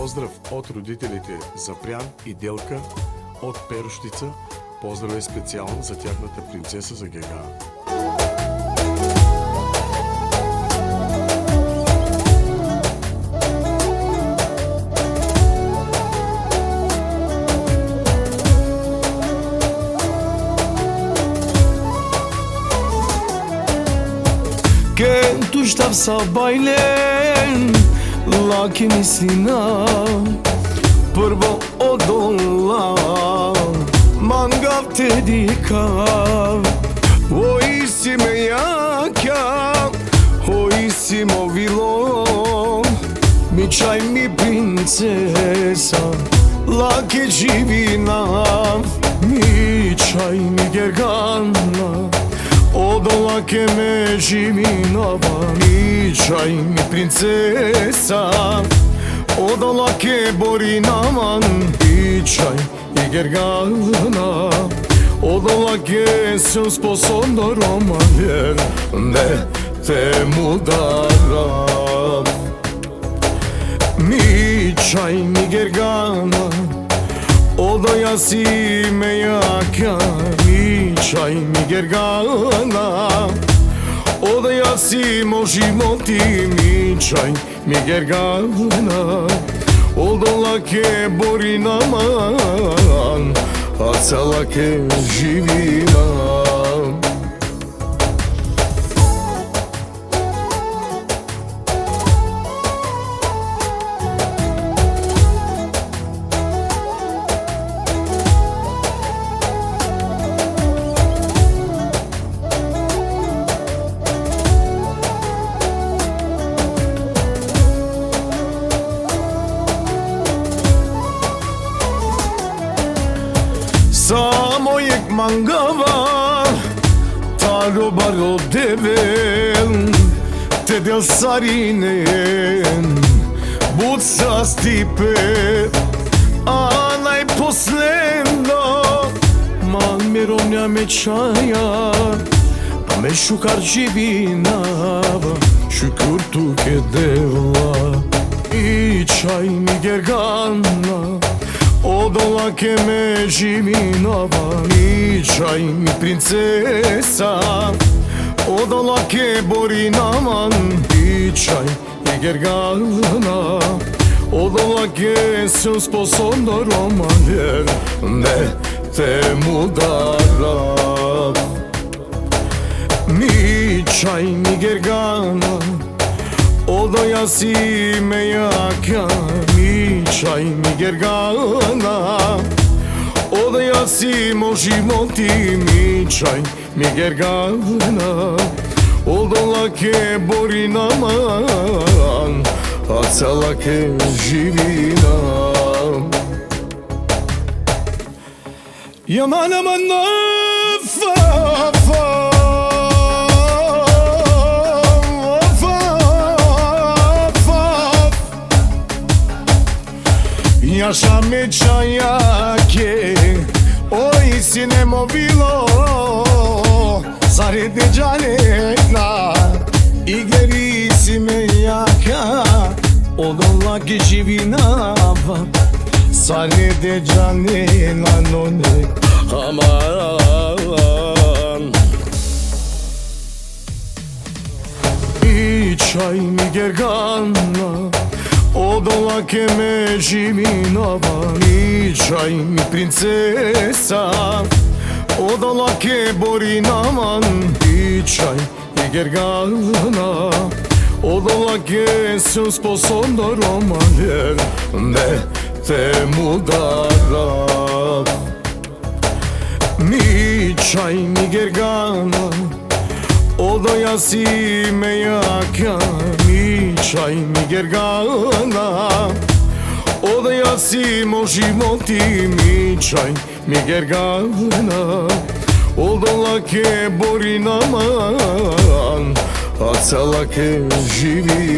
Поздрав од родителите Запрјан и Делка од Перуштица. Поздрав е специјално за тяхната принцеса за Гега. Che tu stav sa bajlen, laki mislina, prvo odola, mangav te dikav, oi me jaka, oi vilo, mi čaj mi princesa, laki živina, mi čaj mi gergana, odola che me živinava, mi čaj mi princesa, odola che bori naman, mi čaj mi gergana, odola che sam sposobna romanjer, ne te mudara. Mi čaj mi gergana, odoja si me jaka, mi čaj mi gergana, odoja si mo životi, mi čaj mi gergana, odola ke bori naman, a cela ke živina. Sa mojeg mangava, ta roba rodeven, te del sarinen, bud sa stipe, a najposledno, man me romnja me čaja, pa me šukar živinava, šukur tu ke dela, i čaj mi gergana, odola che me živinava, mi čaj mi princesa, odola che bori naman, mi čaj mi gergana, odola che sam sposobna romanjer, ne te mudara. Mi čaj mi gergana, odoja si me jaka, mi čaj mi gergana, odoja si mo životi, mi čaj mi gergana, odola ke bori naman, a cela ke živina. Yaman aman Jaša me čajake, oj si nemovilo, zarede džanetna, igeri si me jaka, odola ke živinava, zarede džanetna, no ne, aman. I čaj mi gergana, odola che me živinava, mi čaj mi princesa, odola che bori naman, mi čaj mi gergana, odola che sam sposobna romanjer, ne te mudara. Mi čaj mi gergana, odoja si me jaka, mi čaj mi gergana, odoja si mo životi, mi čaj mi gergana, odola ke bori naman, a cela ke živina.